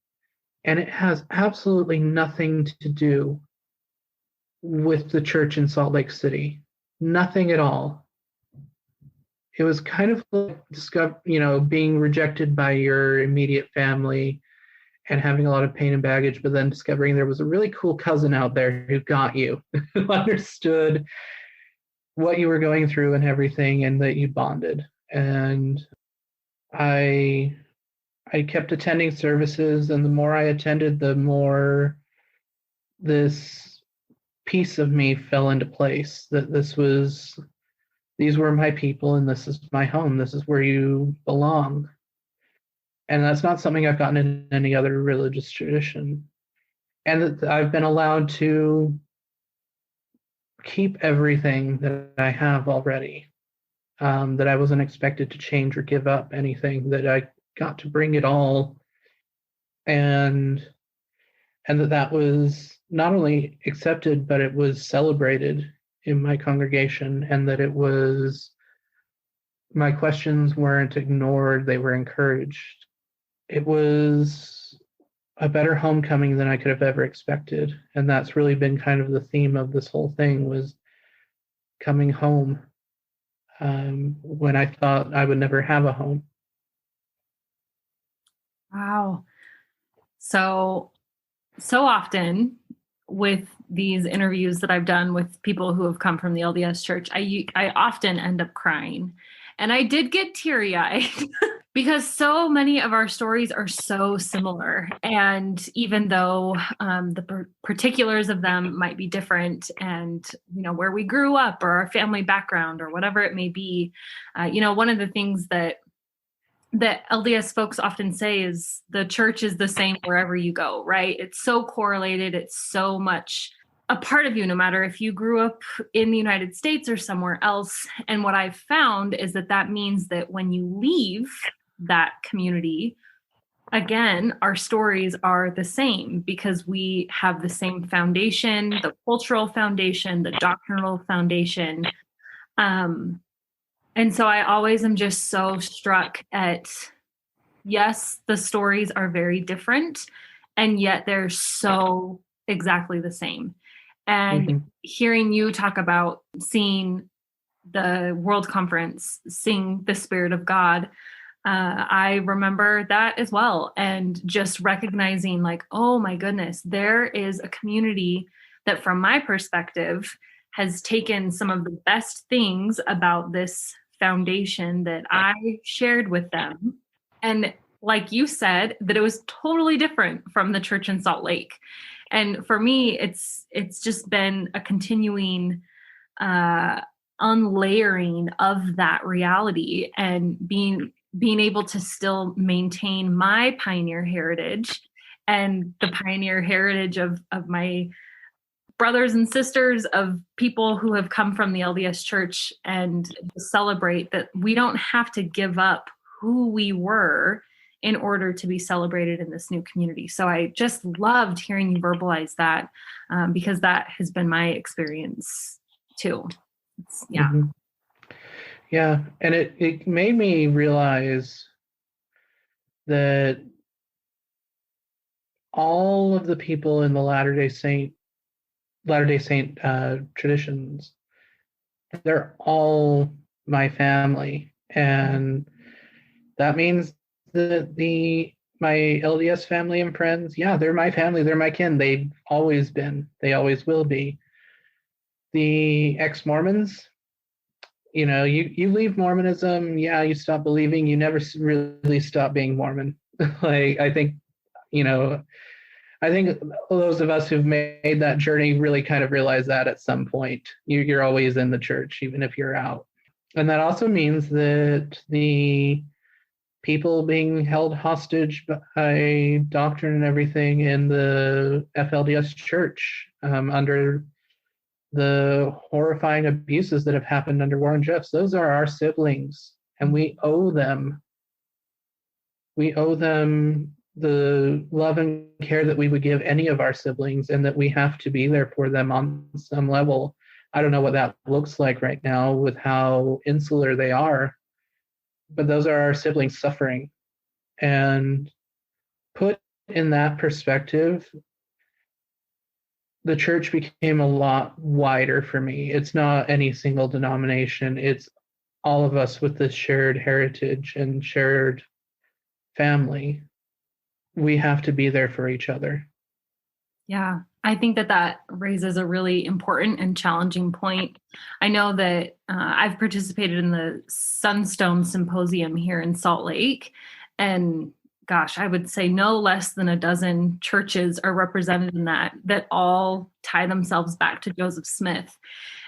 and it has absolutely nothing to do with the church in Salt Lake City. Nothing at all. It was kind of like being rejected by your immediate family and having a lot of pain and baggage, but then discovering there was a really cool cousin out there who got you, who understood what you were going through and everything, and that you bonded. And I kept attending services, and the more I attended, the more this piece of me fell into place, that these were my people, and this is my home. This is where you belong. And that's not something I've gotten in any other religious tradition. And that I've been allowed to keep everything that I have already, that I wasn't expected to change or give up anything, that I got to bring it all. And that was not only accepted, but it was celebrated in my congregation, and that my questions weren't ignored, they were encouraged. It was a better homecoming than I could have ever expected. And that's really been kind of the theme of this whole thing, was coming home when I thought I would never have a home. Wow. So often with these interviews that I've done with people who have come from the LDS church, I often end up crying. And I did get teary-eyed because so many of our stories are so similar. And even though the particulars of them might be different, and, where we grew up or our family background or whatever it may be, one of the things that LDS folks often say is the church is the same wherever you go, right? It's so correlated. It's so much a part of you, no matter if you grew up in the United States or somewhere else. And what I've found is that means that when you leave that community, again, our stories are the same, because we have the same foundation, the cultural foundation, the doctrinal foundation. And so I always am just so struck at, yes, the stories are very different, and yet they're so exactly the same. And hearing you talk about seeing the World Conference, Sing the Spirit of God. I remember that as well. And just recognizing like, oh my goodness, there is a community that from my perspective has taken some of the best things about this foundation that I shared with them. And like you said, that it was totally different from the church in Salt Lake. And for me, it's just been a continuing unlayering of that reality and being able to still maintain my pioneer heritage and the pioneer heritage of my brothers and sisters, of people who have come from the LDS church, and celebrate that we don't have to give up who we were in order to be celebrated in this new community. So I just loved hearing you verbalize that, because that has been my experience too. Yeah. Mm-hmm. Yeah. And it made me realize that all of the people in the Latter-day Saint traditions, they're all my family. And that means that my LDS family and friends, yeah, they're my family, they're my kin. They've always been, they always will be. The ex-Mormons, you leave Mormonism, yeah, you stop believing, you never really stop being Mormon. Like, I think those of us who've made that journey really kind of realize that at some point. You're always in the church, even if you're out. And that also means that the people being held hostage by doctrine and everything in the FLDS church, under the horrifying abuses that have happened under Warren Jeffs, those are our siblings, and we owe them the love and care that we would give any of our siblings, and that we have to be there for them on some level. I don't know what that looks like right now with how insular they are, but those are our siblings suffering. And put in that perspective, the church became a lot wider for me. It's not any single denomination. It's all of us with this shared heritage and shared family. We have to be there for each other. Yeah, I think that raises a really important and challenging point. I know that I've participated in the Sunstone Symposium here in Salt Lake, and gosh, I would say no less than a dozen churches are represented in that all tie themselves back to Joseph Smith.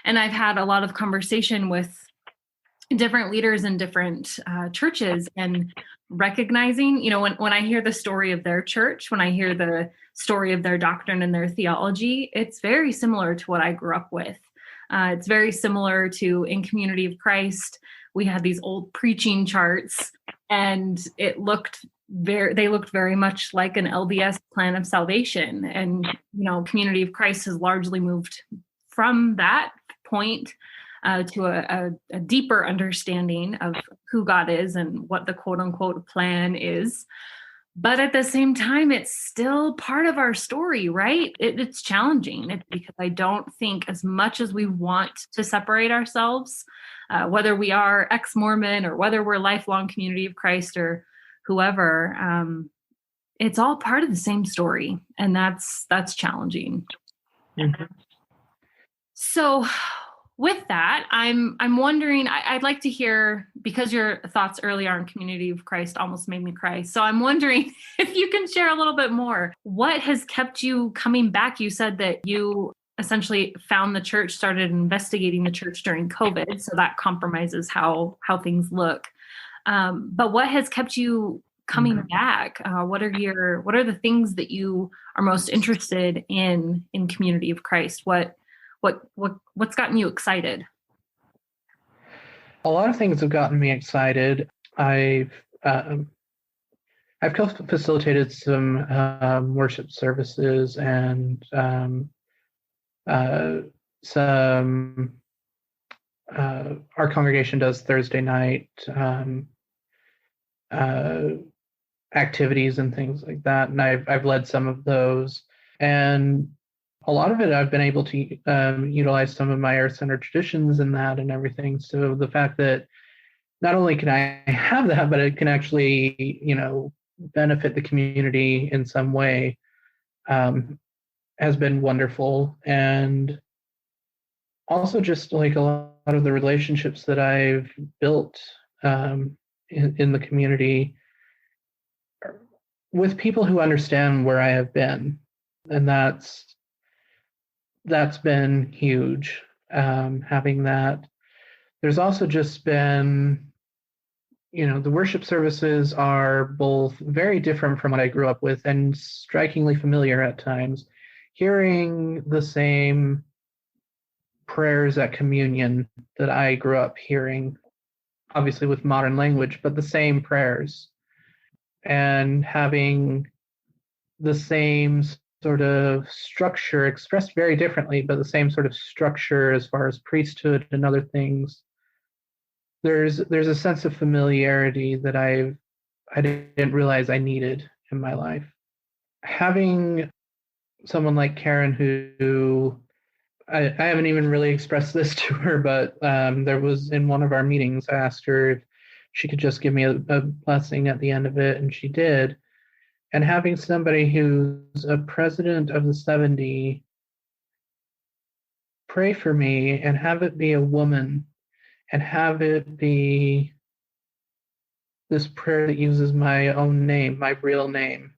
And I've had a lot of conversation with different leaders in different churches, and recognizing, when I hear the story of their church, when I hear the story of their doctrine and their theology, it's very similar to what I grew up with. It's very similar to in Community of Christ. We had these old preaching charts, and they looked very much like an LDS plan of salvation. And, Community of Christ has largely moved from that point to a deeper understanding of who God is and what the quote unquote plan is. But at the same time, it's still part of our story, right? It's challenging. It's because I don't think, as much as we want to separate ourselves, whether we are ex-Mormon or whether we're lifelong Community of Christ or whoever, it's all part of the same story. And that's challenging. Mm-hmm. So with that, I'm wondering, I'd like to hear, because your thoughts earlier on Community of Christ almost made me cry. So I'm wondering if you can share a little bit more. What has kept you coming back? You said that you essentially found the church, started investigating the church during COVID. So that compromises how things look. But what has kept you coming back? What are the things that you are most interested in Community of Christ? What's gotten you excited? A lot of things have gotten me excited. I've facilitated some worship services, and some our congregation does Thursday night activities and things like that, and I've led some of those. And a lot of it I've been able to utilize some of my earth-centered traditions in that and everything. So the fact that not only can I have that, but it can actually, benefit the community in some way, has been wonderful. And also just like a lot of the relationships that I've built in the community with people who understand where I have been. And that's been huge, having that. There's also just been, the worship services are both very different from what I grew up with and strikingly familiar at times. Hearing the same prayers at communion that I grew up hearing, obviously with modern language, but the same prayers, and having the same sort of structure expressed very differently, but the same sort of structure as far as priesthood and other things. There's a sense of familiarity that I didn't realize I needed in my life. Having someone like Karen, who I haven't even really expressed this to her, but there was in one of our meetings, I asked her if she could just give me a blessing at the end of it, and she did. And having somebody who's a president of the 70 pray for me and have it be a woman and have it be this prayer that uses my own name, my real name,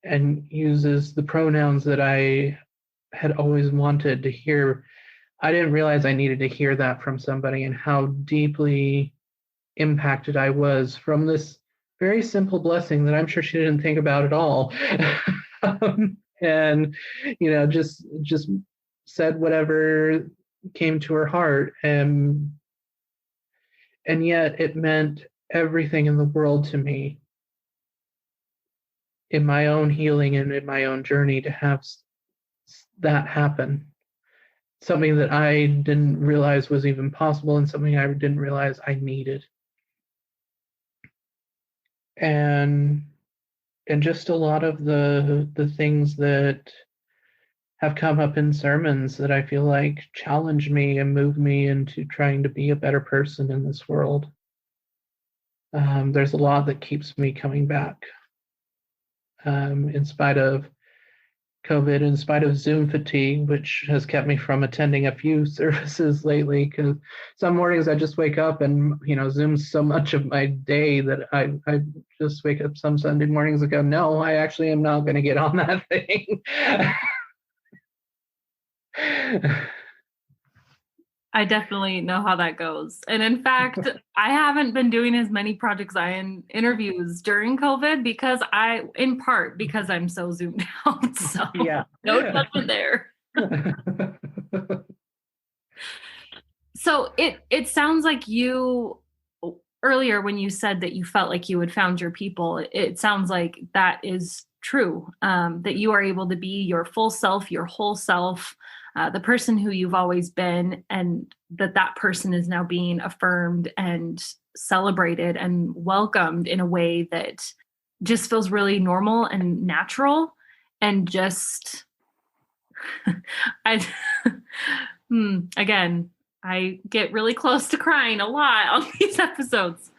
and uses the pronouns that I had always wanted to hear. I didn't realize I needed to hear that from somebody, and how deeply impacted I was from this very simple blessing that I'm sure she didn't think about at all. And, just said whatever came to her heart. And yet it meant everything in the world to me in my own healing and in my own journey to have that happen. Something that I didn't realize was even possible, and something I didn't realize I needed. And just a lot of the things that have come up in sermons that I feel like challenge me and move me into trying to be a better person in this world. There's a lot that keeps me coming back, in spite of COVID, in spite of Zoom fatigue, which has kept me from attending a few services lately, because some mornings I just wake up and, Zoom's so much of my day that I just wake up some Sunday mornings and go, no, I actually am not going to get on that thing. I definitely know how that goes. And in fact, I haven't been doing as many Project Zion interviews during COVID in part because I'm so zoomed out. So yeah, no judgment there. So it sounds like you, earlier when you said that you felt like you had found your people, it sounds like that is true, that you are able to be your full self, your whole self, the person who you've always been, and that person is now being affirmed and celebrated and welcomed in a way that just feels really normal and natural. And just, again, I get really close to crying a lot on these episodes,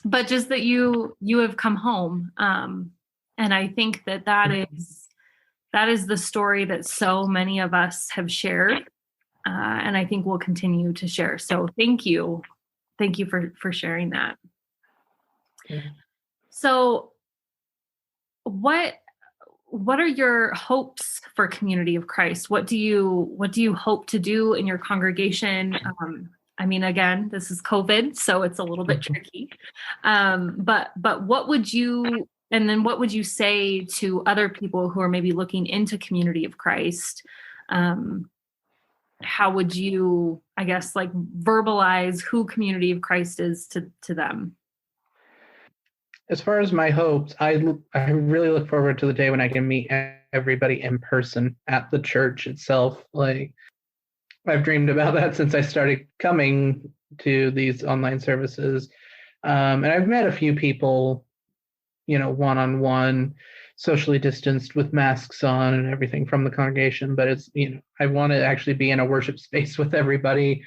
but just that you have come home. And I think that is the story that so many of us have shared. And I think we'll continue to share. So thank you. Thank you for sharing that. Yeah. So what are your hopes for Community of Christ? What do you hope to do in your congregation? I mean, again, this is COVID, so it's a little bit tricky. But what would you say to other people who are maybe looking into Community of Christ? How would you, I guess, like verbalize who Community of Christ is to them? As far as my hopes, I really look forward to the day when I can meet everybody in person at the church itself. Like, I've dreamed about that since I started coming to these online services. And I've met a few people, one-on-one. socially distanced with masks on and everything from the congregation, but it's, I want to actually be in a worship space with everybody.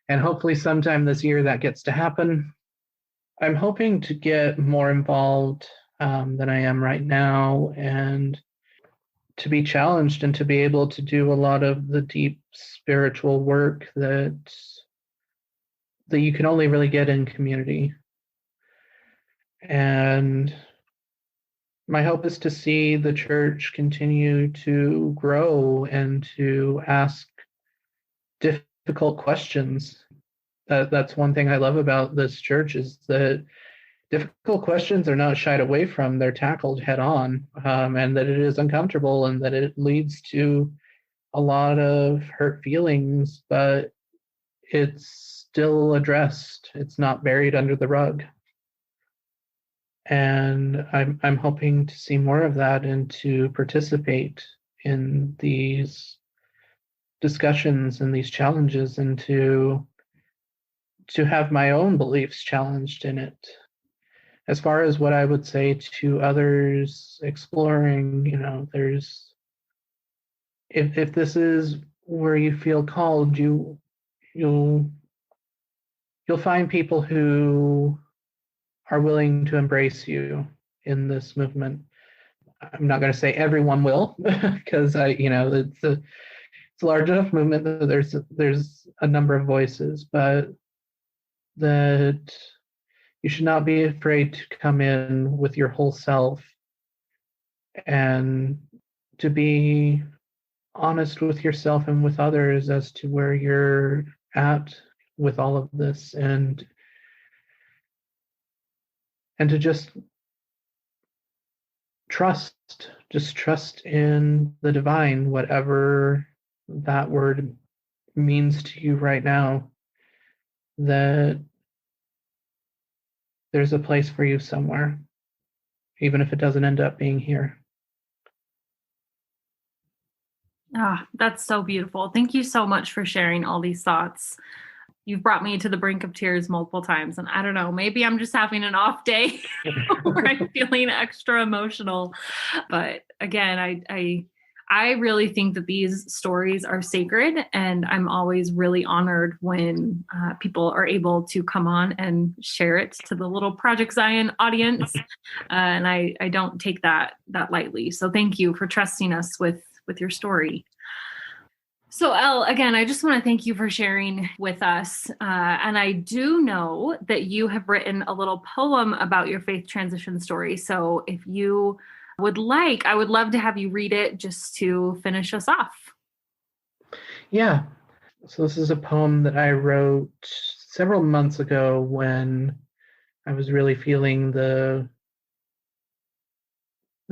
And hopefully sometime this year that gets to happen. I'm hoping to get more involved than I am right now, and to be challenged and to be able to do a lot of the deep spiritual work that you can only really get in community. And my hope is to see the church continue to grow and to ask difficult questions. That's one thing I love about this church, is that difficult questions are not shied away from. They're tackled head on, and that it is uncomfortable and that it leads to a lot of hurt feelings, but it's still addressed. It's not buried under the rug. And I'm hoping to see more of that and to participate in these discussions and these challenges, and to have my own beliefs challenged in it. As far as what I would say to others exploring, there's, if this is where you feel called, you'll find people who are willing to embrace you in this movement. I'm not going to say everyone will, because it's a large enough movement that there's a number of voices, but that you should not be afraid to come in with your whole self and to be honest with yourself and with others as to where you're at with all of this, and to just trust in the divine, whatever that word means to you right now, that there's a place for you somewhere, even if it doesn't end up being here. Ah, that's so beautiful. Thank you so much for sharing all these thoughts. You've brought me to the brink of tears multiple times, and I don't know, maybe I'm just having an off day where I'm feeling extra emotional. But again, I really think that these stories are sacred, and I'm always really honored when people are able to come on and share it to the little Project Zion audience. And I don't take that lightly. So thank you for trusting us with your story. So Elle, again, I just want to thank you for sharing with us. And I do know that you have written a little poem about your faith transition story. So if you would like, I would love to have you read it just to finish us off. Yeah. So this is a poem that I wrote several months ago when I was really feeling the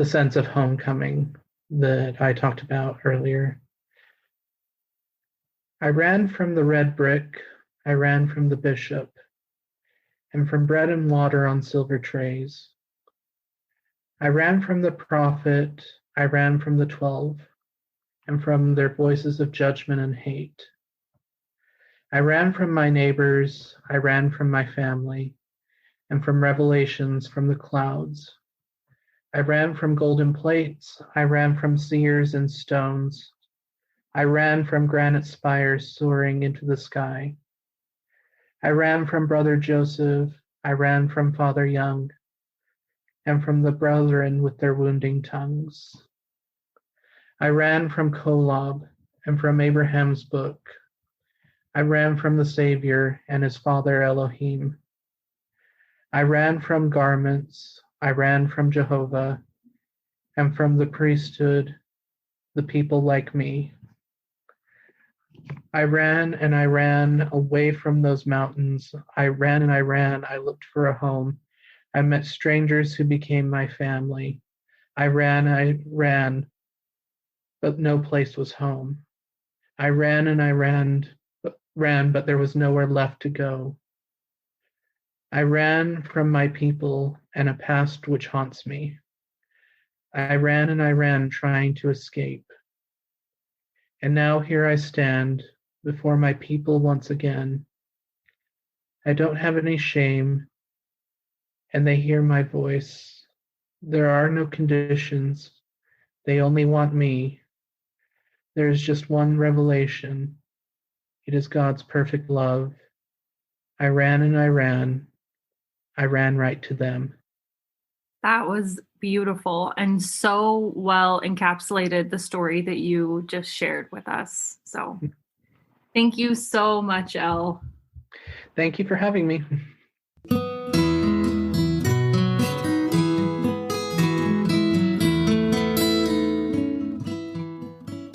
sense of homecoming that I talked about earlier. I ran from the red brick, I ran from the bishop, and from bread and water on silver trays. I ran from the prophet, I ran from the 12, and from their voices of judgment and hate. I ran from my neighbors, I ran from my family, and from revelations from the clouds. I ran from golden plates, I ran from seers and stones. I ran from granite spires soaring into the sky. I ran from Brother Joseph, I ran from Father Young, and from the brethren with their wounding tongues. I ran from Kolob and from Abraham's book. I ran from the Savior and his Father Elohim. I ran from garments, I ran from Jehovah, and from the priesthood, the people like me. I ran and I ran away from those mountains. I ran and I ran. I looked for a home. I met strangers who became my family. I ran, but no place was home. I ran and I ran, but there was nowhere left to go. I ran from my people and a past which haunts me. I ran and I ran trying to escape. And now here I stand before my people once again. I don't have any shame, and they hear my voice. There are no conditions. They only want me. There is just one revelation. It is God's perfect love. I ran and I ran. I ran right to them. That was beautiful and so well encapsulated the story that you just shared with us. So thank you so much, Elle. Thank you for having me.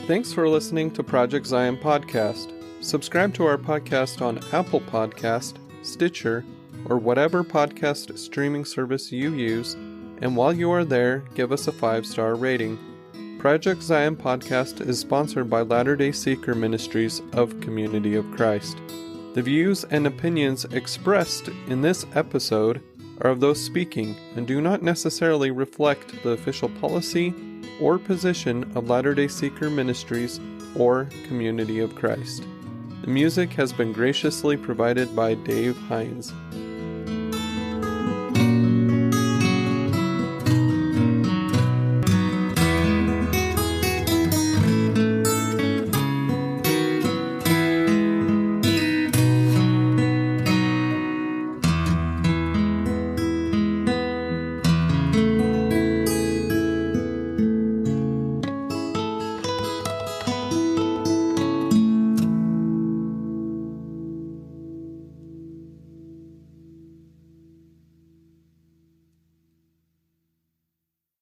Thanks for listening to Project Zion Podcast. Subscribe to our podcast on Apple Podcast, Stitcher, or whatever podcast streaming service you use, and while you are there, give us a 5-star rating. Project Zion Podcast is sponsored by Latter-day Seeker Ministries of Community of Christ. The views and opinions expressed in this episode are of those speaking and do not necessarily reflect the official policy or position of Latter-day Seeker Ministries or Community of Christ. The music has been graciously provided by Dave Hines.